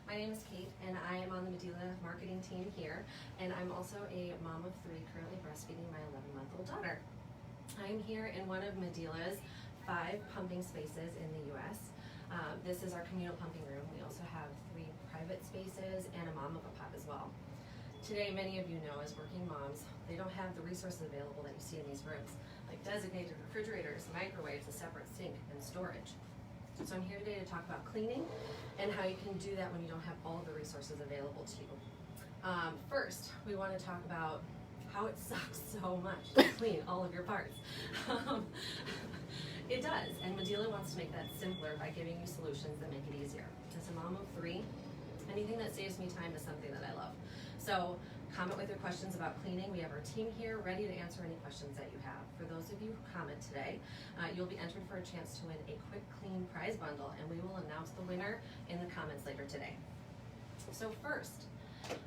My name is Kate, and I am on the Medela marketing team here, and I'm also a mom of 3 currently breastfeeding my 11-month-old daughter. I'm here in one of Medela's 5 pumping spaces in the U.S. This is our communal pumping room. We also have 3 private spaces and a mama pod as well. Today, many of you know, as working moms, they don't have the resources available that you see in these rooms, like designated refrigerators, microwaves, a separate sink, and storage. So I'm here today to talk about cleaning and how you can do that when you don't have all of the resources available to you. First, we want to talk about how it sucks so much to clean all of your parts. It does, and Medela wants to make that simpler by giving you solutions that make it easier. As a mom of 3, anything that saves me time is something that I love. So comment with your questions about cleaning. We have our team here ready to answer any questions that you have. For those of you who comment today, you'll be entered for a chance to win a quick clean prize bundle, and we will announce the winner in the comments later today. So first,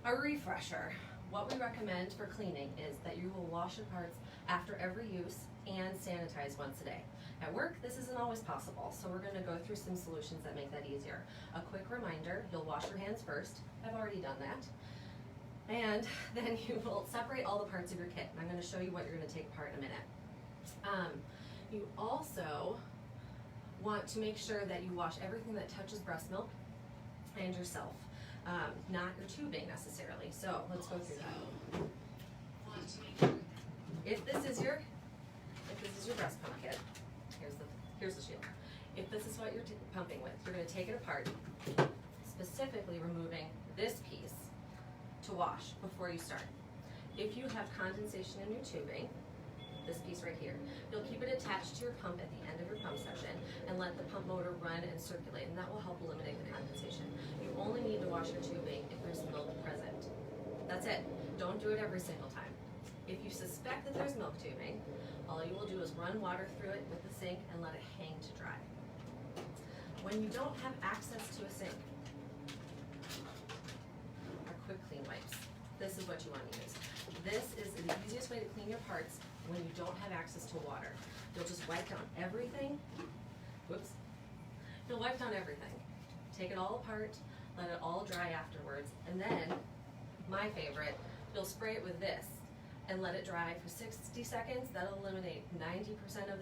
a refresher. What we recommend for cleaning is that you will wash your parts after every use and sanitize once a day. At work, this isn't always possible, so we're going to go through some solutions that make that easier. A quick reminder, you'll wash your hands first. I've already done that. And then you will separate all the parts of your kit. And I'm going to show you what you're going to take apart in a minute. You also want to make sure that you wash everything that touches breast milk and yourself, not your tubing necessarily. So let's go through that. If this is your breast pump kit, here's the shield. If this is what you're pumping with, you're going to take it apart, specifically removing this piece to wash before you start. If you have condensation in your tubing, this piece right here, you'll keep it attached to your pump at the end of your pump session and let the pump motor run and circulate, and that will help eliminate the condensation. You only need to wash your tubing if there's milk present. That's it. Don't do it every single time. If you suspect that there's milk tubing, all you will do is run water through it with the sink and let it hang to dry. When you don't have access to a sink, quick clean wipes. This is what you want to use. This is the easiest way to clean your parts when you don't have access to water. You'll just wipe down everything. Whoops. You'll wipe down everything. Take it all apart, let it all dry afterwards, and then, my favorite, you'll spray it with this and let it dry for 60 seconds. That'll eliminate 90% of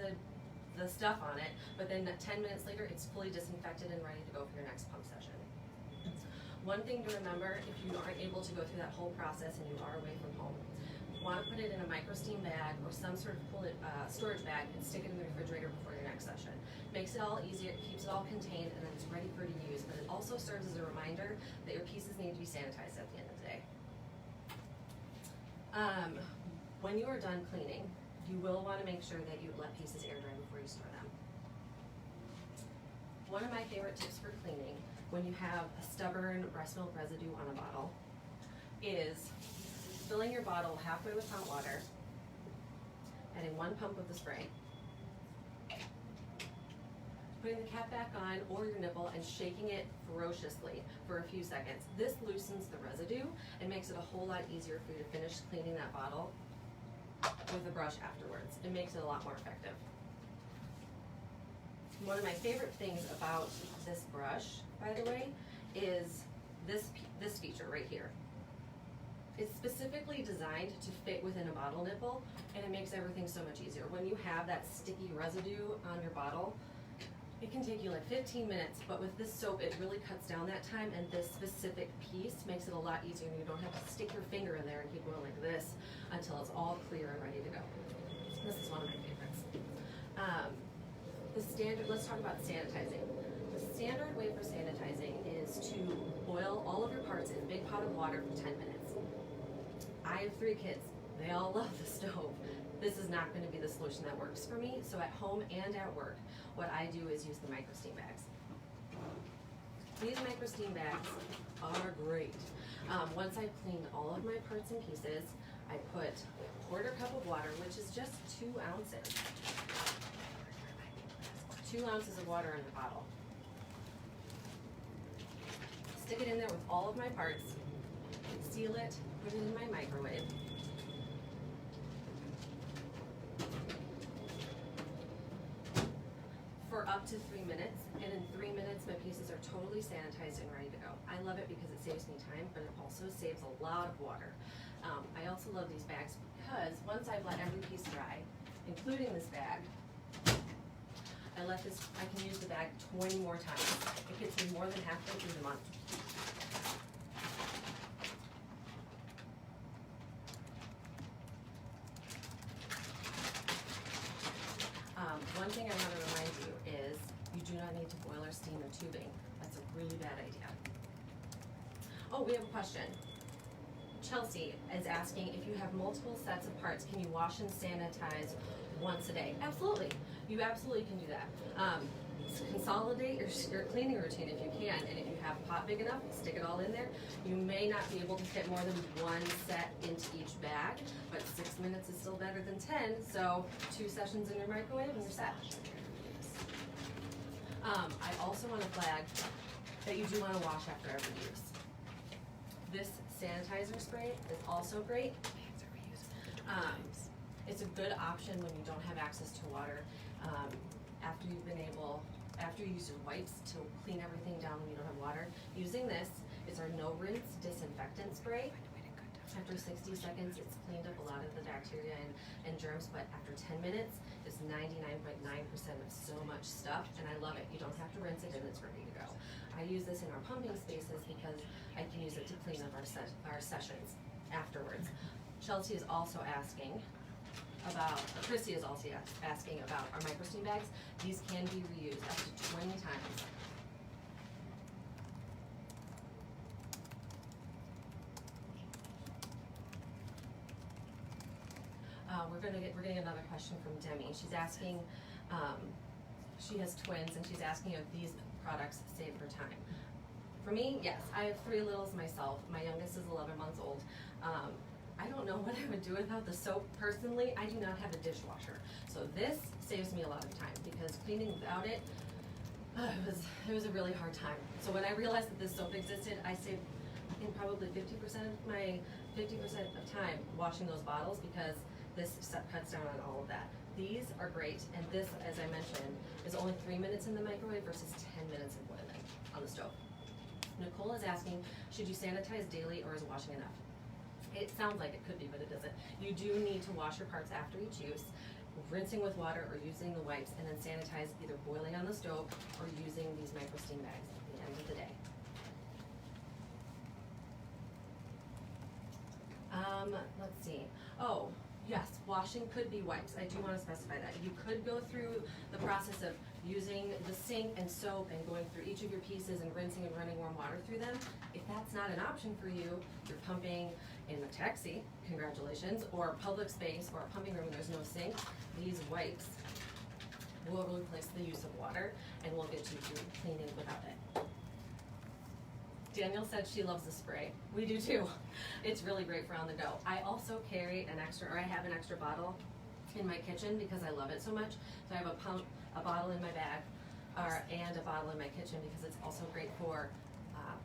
the stuff on it, but then 10 minutes later, it's fully disinfected and ready to go for your next pump session. One thing to remember, if you aren't able to go through that whole process and you are away from home, you want to put it in a micro steam bag or some sort of storage bag and stick it in the refrigerator before your next session. Makes it all easier, it keeps it all contained, and then it's ready for you to use, but it also serves as a reminder that your pieces need to be sanitized at the end of the day. When you are done cleaning, you will want to make sure that you let pieces air dry before you store them. One of my favorite tips for cleaning when you have a stubborn breast milk residue on a bottle is filling your bottle halfway with hot water, adding 1 pump of the spray, putting the cap back on or your nipple and shaking it ferociously for a few seconds. This loosens the residue and makes it a whole lot easier for you to finish cleaning that bottle with a brush afterwards. It makes it a lot more effective. One of my favorite things about this brush, by the way, is this feature right here. It's specifically designed to fit within a bottle nipple, and it makes everything so much easier. When you have that sticky residue on your bottle, it can take you like 15 minutes, but with this soap, it really cuts down that time, and this specific piece makes it a lot easier, and you don't have to stick your finger in there and keep going like this until it's all clear and ready to go. This is one of my favorites. Let's talk about sanitizing. The standard way for sanitizing is to boil all of your parts in a big pot of water for 10 minutes. I have 3 kids. They all love the stove. This is not going to be the solution that works for me, so at home and at work, what I do is use the micro steam bags. These micro steam bags are great. Once I've cleaned all of my parts and pieces, I put a 1/4 cup of water, which is just 2 ounces. 2 ounces of water in the bottle. Stick it in there with all of my parts, seal it, put it in my microwave. For up to 3 minutes, and in 3 minutes my pieces are they're totally sanitized and ready to go. I love it because it saves me time, but it also saves a lot of water. I also love these bags because once I've let every piece dry, including this bag, I can use the bag 20 more times. It gets me more than halfway through the month. One thing I want to remind you is you do not need to boil or steam the tubing. That's a really bad idea. Oh, we have a question. Chelsea is asking, if you have multiple sets of parts, can you wash and sanitize once a day? Absolutely. You absolutely can do that. Consolidate your cleaning routine if you can, and if you have a pot big enough, stick it all in there. You may not be able to fit more than one set into each bag, but 6 minutes is still better than 10, so 2 sessions in your microwave and you're set. I also want to flag that you do want to wash after every use. This sanitizer spray is also great. It's a good option when you don't have access to water. After you use your wipes to clean everything down when you don't have water, using this is our no rinse disinfectant spray. After 60 seconds, it's cleaned up a lot of the bacteria and germs, but after 10 minutes, it's 99.9% of so much stuff, and I love it. You don't have to rinse it, and it's ready to go. I use this in our pumping spaces because I can use it to clean up our sessions afterwards. Chelsea is also asking about, Chrissy is also asking about our microsteam bags. These can be reused up to 20 times. We're getting another question from Demi. She's asking, she has twins, and she's asking if these products save her time. For me, yes. I have 3 littles myself. My youngest is 11 months old. I don't know what I would do without the soap personally. I do not have a dishwasher. So this saves me a lot of time because cleaning without it, it was a really hard time. So when I realized that this soap existed, I saved probably 50% of time washing those bottles because this cuts down on all of that. These are great, and this, as I mentioned, is only 3 minutes in the microwave versus 10 minutes of boiling on the stove. Nicole is asking, should you sanitize daily or is washing enough? It sounds like it could be, but it doesn't. You do need to wash your parts after each use, rinsing with water or using the wipes, and then sanitize either boiling on the stove or using these microsteam bags at the end of the day. Let's see. Oh, yes, washing could be wipes. I do want to specify that. You could go through the process of using the sink and soap and going through each of your pieces and rinsing and running warm water through them. If that's not an option for you, you're pumping in a taxi, congratulations, or a public space or a pumping room and there's no sink, these wipes will replace the use of water and will get you through cleaning without it. Daniel said she loves the spray. We do too. It's really great for on the go. I also carry an extra, or I have an extra bottle in my kitchen because I love it so much. So I have a bottle in my bag, and a bottle in my kitchen because it's also great for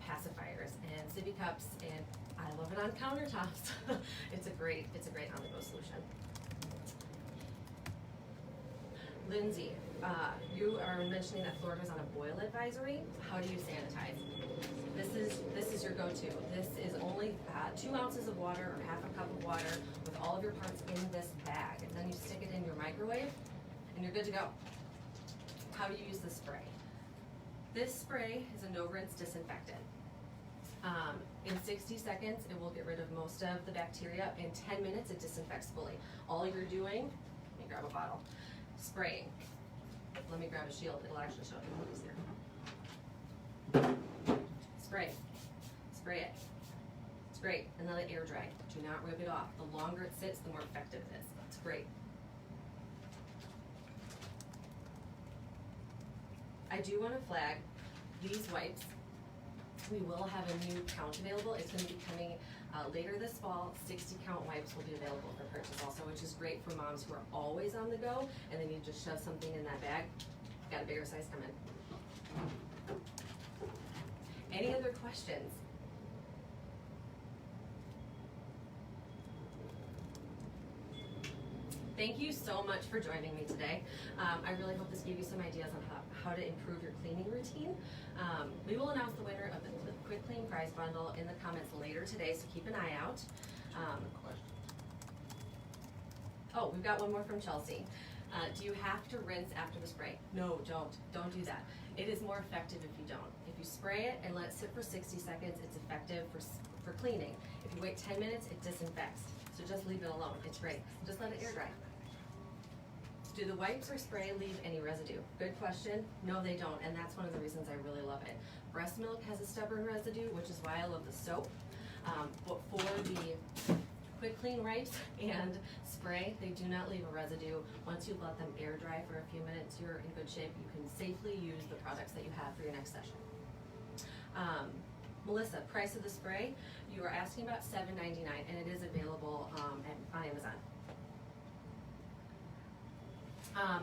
pacifiers and sippy cups, and I love it on countertops. It's a great on-the-go solution. Lindsay, you are mentioning that Florida's on a boil advisory. How do you sanitize? This is your go-to. This is only 2 ounces of water or half a cup of water with all of your parts in this bag, and then you stick it in your microwave, and you're good to go. How do you use this spray? This spray is a no-rinse disinfectant. In 60 seconds, it will get rid of most of the bacteria. In 10 minutes, it disinfects fully. All you're doing, let me grab a bottle, spraying. Let me grab a shield, it'll actually show you easier. Spray it. It's great, and let it air dry. Do not rip it off. The longer it sits, the more effective it is. It's great. I do want to flag these wipes. We will have a new count available. It's going to be coming later this fall. 60 count wipes will be available for purchase also, which is great for moms who are always on the go and they need to just shove something in that bag. Got a bigger size coming. Any other questions? Thank you so much for joining me today. I really hope this gave you some ideas on how to improve your cleaning routine. We will announce the winner of the Quick Clean Prize Bundle in the comments later today, so keep an eye out. Oh, we've got one more from Chelsea. Do you have to rinse after the spray? No, don't. Don't do that. It is more effective if you don't. If you spray it and let it sit for 60 seconds, it's effective for cleaning. If you wait 10 minutes, it disinfects. So just leave it alone. It's great. Just let it air dry. Do the wipes or spray leave any residue? Good question. No, they don't, and that's one of the reasons I really love it. Breast milk has a stubborn residue, which is why I love the soap. But for the Quick Clean wipes and spray, they do not leave a residue. Once you've let them air dry for a few minutes, you're in good shape. You can safely use the products that you have for your next session. Melissa, price of the spray, you are asking about $7.99, and it is available on Amazon.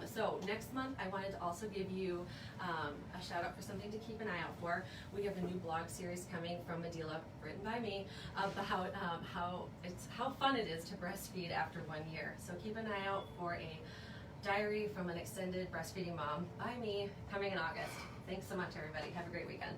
So next month, I wanted to also give you a shout out for something to keep an eye out for. We have a new blog series coming from Medela, written by me, about how fun it is to breastfeed after 1 year. So keep an eye out for a diary from an extended breastfeeding mom by me coming in August. Thanks so much, everybody. Have a great weekend.